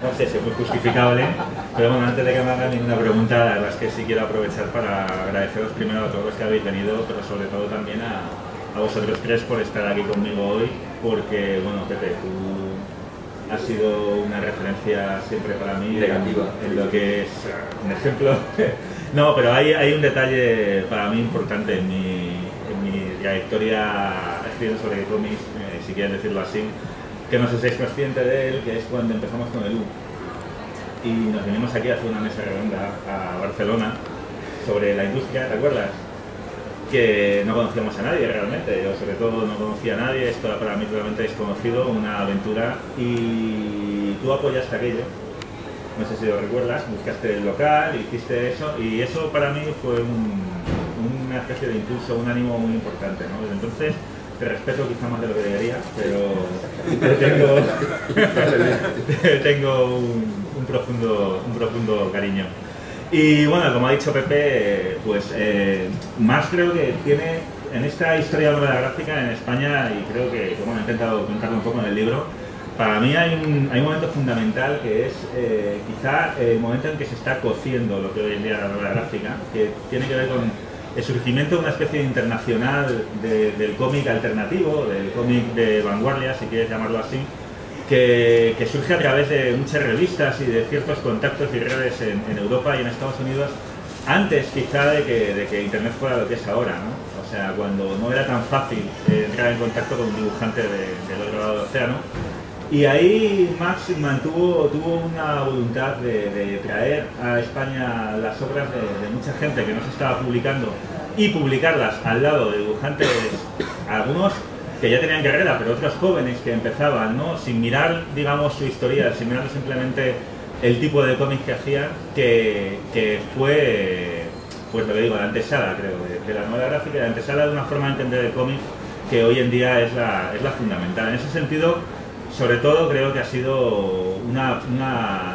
No sé si es muy justificable, pero bueno, antes de que me hagan ninguna pregunta, la verdad es que sí quiero aprovechar para agradeceros primero a todos los que habéis venido, pero sobre todo también a vosotros tres por estar aquí conmigo hoy, porque, bueno, Pepe, tú has sido una referencia siempre para mí en lo que es un ejemplo. No, pero hay un detalle para mí importante en mi trayectoria escribiendo sobre cómics, si quieres decirlo así, que no sé si es consciente de él, que es cuando empezamos con el U. Y nos vinimos aquí a hacer una mesa redonda a Barcelona sobre la industria, ¿te acuerdas? Que no conocíamos a nadie realmente, yo sobre todo no conocía a nadie, esto era para mí totalmente desconocido, una aventura, y tú apoyaste aquello, no sé si lo recuerdas, buscaste el local, hiciste eso, y eso para mí fue una especie de impulso, un ánimo muy importante, ¿no? Desde entonces te respeto quizá más de lo que debería, pero tengo un profundo cariño. Y bueno, como ha dicho Pepe, pues Marx creo que tiene en esta historia de la novela gráfica en España, y creo que bueno, he intentado contarlo un poco en el libro, para mí hay un momento fundamental que es quizá el momento en que se está cociendo lo que hoy en día es la novela gráfica, que tiene que ver con el surgimiento de una especie de internacional del cómic alternativo, del cómic de vanguardia, si quieres llamarlo así, que surge a través de muchas revistas y de ciertos contactos y redes en Europa y en Estados Unidos, antes quizá de que Internet fuera lo que es ahora, ¿no? O sea, cuando no era tan fácil entrar en contacto con un dibujante del otro lado del océano. Y ahí Max tuvo una voluntad de traer a España las obras de mucha gente que no se estaba publicando y publicarlas al lado de dibujantes, algunos que ya tenían carrera, pero otros jóvenes que empezaban, ¿no? Sin mirar, digamos, su historia, sin mirar simplemente el tipo de cómic que hacían, que fue, pues lo que digo, la antesala, creo, de la novela gráfica, la antesala de una forma de entender el cómic que hoy en día es la fundamental. En ese sentido, sobre todo creo que ha sido una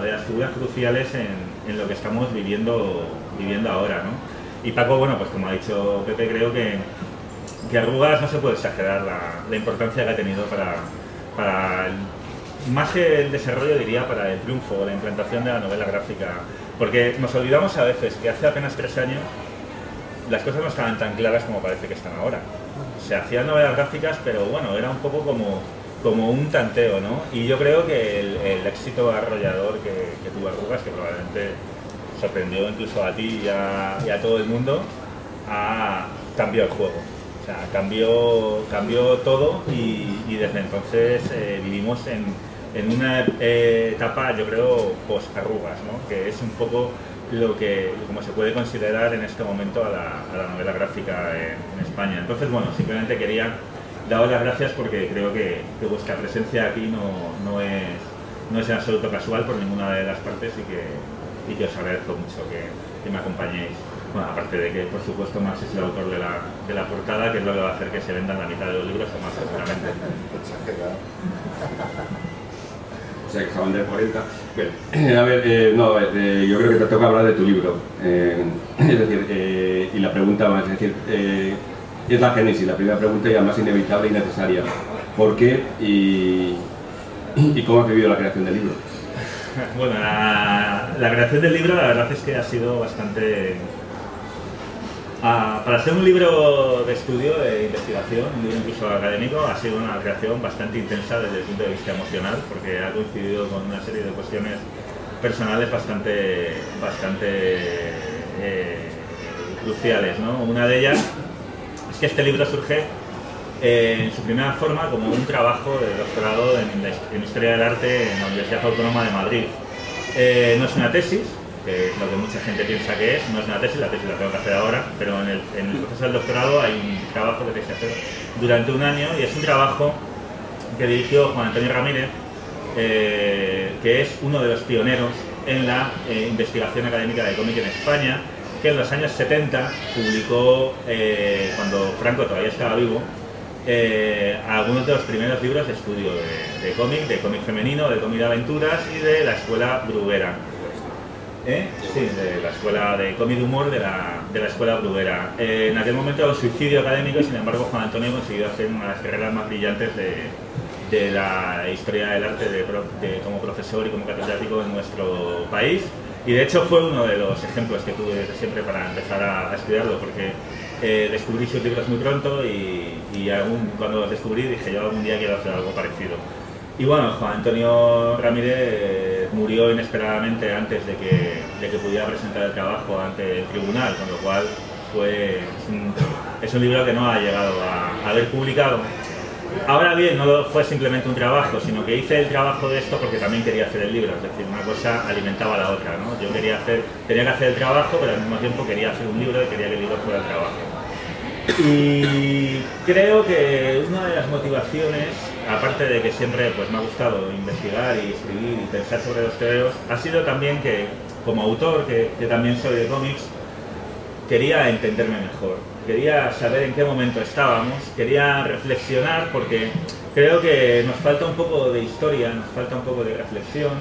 de las figuras cruciales en lo que estamos viviendo ahora, ¿no? Y Paco, bueno, pues como ha dicho Pepe, creo que Arrugas no se puede exagerar la importancia que ha tenido para más que el desarrollo, diría, para el triunfo, la implantación de la novela gráfica. Porque nos olvidamos a veces que hace apenas 3 años las cosas no estaban tan claras como parece que están ahora. Se hacían novelas gráficas, pero bueno, era un poco como un tanteo, ¿no? Y yo creo que el éxito arrollador que tuvo Arrugas, que probablemente sorprendió incluso a ti y a todo el mundo, cambió el juego. O sea, cambió todo y desde entonces vivimos en una etapa, yo creo, post-Arrugas, ¿no? Que es un poco como se puede considerar en este momento a la novela gráfica en España. Entonces, bueno, simplemente quería daros las gracias porque creo que vuestra presencia aquí no es en absoluto casual por ninguna de las partes y que os agradezco mucho que me acompañéis. Bueno, aparte de que, por supuesto, Max es el autor de la portada, que es lo que va a hacer que se vendan la mitad de los libros o más, seguramente. O sea, que acaban de 40. Bueno, a ver, yo creo que te toca hablar de tu libro. Es decir, y la pregunta más, es decir, es la génesis, la primera pregunta y la más inevitable y necesaria. ¿Por qué y cómo has vivido la creación del libro? Bueno, la creación del libro la verdad es que ha sido bastante... para ser un libro de estudio, de investigación, un libro incluso académico, ha sido una creación bastante intensa desde el punto de vista emocional, porque ha coincidido con una serie de cuestiones personales bastante cruciales, ¿no? Una de ellas es que este libro surge en su primera forma como un trabajo de doctorado en Historia del Arte en la Universidad Autónoma de Madrid. No es una tesis, que es lo que mucha gente piensa que es, no es una tesis, la tesis la tengo que hacer ahora, pero en el proceso del doctorado hay un trabajo que tienes que hacer durante un año y es un trabajo que dirigió Juan Antonio Ramírez, que es uno de los pioneros en la investigación académica de cómic en España, que en los años 70 publicó, cuando Franco todavía estaba vivo, algunos de los primeros libros de estudio de cómic femenino, de cómic de aventuras y de la escuela Bruguera. Sí, de la escuela de cómic de humor de la escuela Bruguera. En aquel momento era un suicidio académico y sin embargo Juan Antonio consiguió hacer una de las carreras más brillantes de la historia del arte como profesor y como catedrático en nuestro país. Y de hecho fue uno de los ejemplos que tuve desde siempre para empezar a estudiarlo, porque descubrí sus libros muy pronto y aún cuando los descubrí dije yo algún día quiero hacer algo parecido. Y bueno, Juan Antonio Ramírez murió inesperadamente antes de que pudiera presentar el trabajo ante el tribunal, con lo cual es un libro que no ha llegado a haber publicado. Ahora bien, no fue simplemente un trabajo, sino que hice el trabajo de esto porque también quería hacer el libro, es decir, una cosa alimentaba a la otra, ¿no? Yo tenía que hacer el trabajo, pero al mismo tiempo quería hacer un libro y quería que el libro fuera el trabajo. Y creo que una de las motivaciones, aparte de que siempre pues, me ha gustado investigar y escribir y pensar sobre los tebeos, ha sido también que, como autor, que también soy de cómics, quería entenderme mejor, quería saber en qué momento estábamos, quería reflexionar porque creo que nos falta un poco de historia, nos falta un poco de reflexión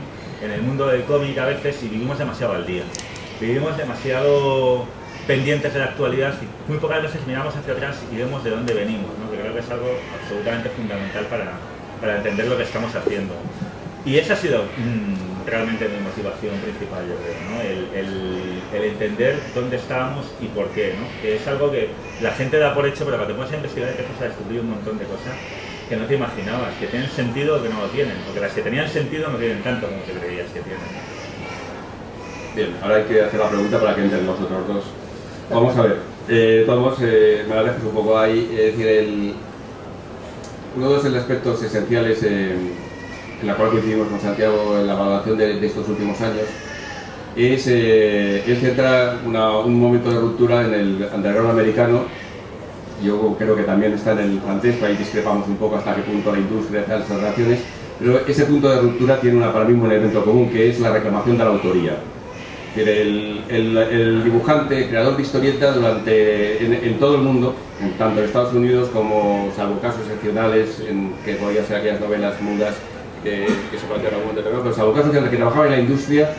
en el mundo del cómic a veces y vivimos demasiado al día. Vivimos demasiado pendientes de la actualidad y muy pocas veces miramos hacia atrás y vemos de dónde venimos, ¿no? Que creo que es algo absolutamente fundamental para entender lo que estamos haciendo. Y esa ha sido realmente mi motivación principal, yo creo, ¿no? El entender dónde estábamos y por qué, ¿no? Que es algo que la gente da por hecho, pero cuando te pones a investigar empiezas a descubrir un montón de cosas que no te imaginabas, que tienen sentido o que no lo tienen, porque las que tenían sentido no tienen tanto como te creías que tienen. Bien, ahora hay que hacer la pregunta para que entren vosotros dos. Vamos a ver, todos me la dejas un poco ahí, es decir, uno de los aspectos esenciales en la cual coincidimos con Santiago en la valoración de estos últimos años es centrar un momento de ruptura en el underground americano. Yo creo que también está en el francés, pero ahí discrepamos un poco hasta qué punto la industria hace las relaciones, pero ese punto de ruptura tiene para mí un elemento común, que es la reclamación de la autoría. Es decir, el dibujante, creador de historieta en todo el mundo, tanto en Estados Unidos como, salvo casos excepcionales, que podrían ser aquellas novelas mudas que se plantean en algún momento determinado, pero salvo casos en los que trabajaba en la industria,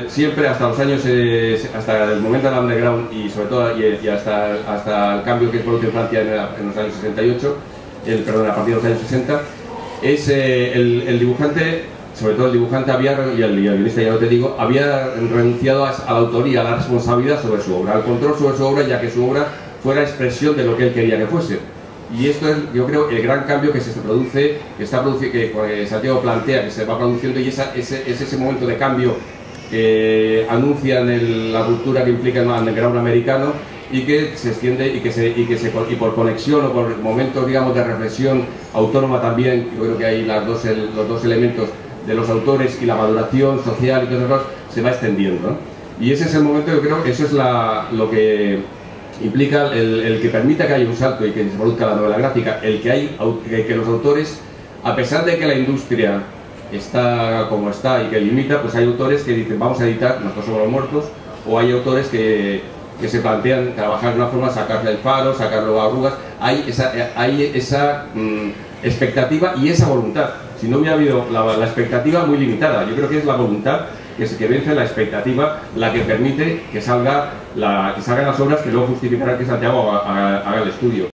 siempre hasta los años, hasta el momento del underground y sobre todo y hasta el cambio que produce en Francia en los años 68, a partir de los años 60, es el dibujante, sobre todo el dibujante y el guionista, ya no te digo, había renunciado a la autoría, a la responsabilidad sobre su obra, al control sobre su obra, ya que su obra fuera expresión de lo que él quería que fuese. Y esto es, yo creo, el gran cambio que se produce, que Santiago plantea, que se va produciendo, y es ese momento de cambio que anuncian la ruptura que implica el underground americano y que se extiende y por conexión o por momentos, digamos, de reflexión autónoma también. Yo creo que hay los dos elementos de los autores y la maduración social y todo eso se va extendiendo, ¿no? Y ese es el momento, yo creo que eso es lo que implica el que permita que haya un salto y que se produzca la novela gráfica, que los autores, a pesar de que la industria está como está y que limita, pues hay autores que dicen vamos a editar, nosotros somos los muertos, o hay autores que se plantean trabajar de una forma, sacarle el faro, sacarlo a arrugas. Hay esa expectativa y esa voluntad. Si no hubiera habido la expectativa muy limitada, yo creo que es la voluntad que vence la expectativa la que permite que salgan las obras que luego justificarán que Santiago haga el estudio.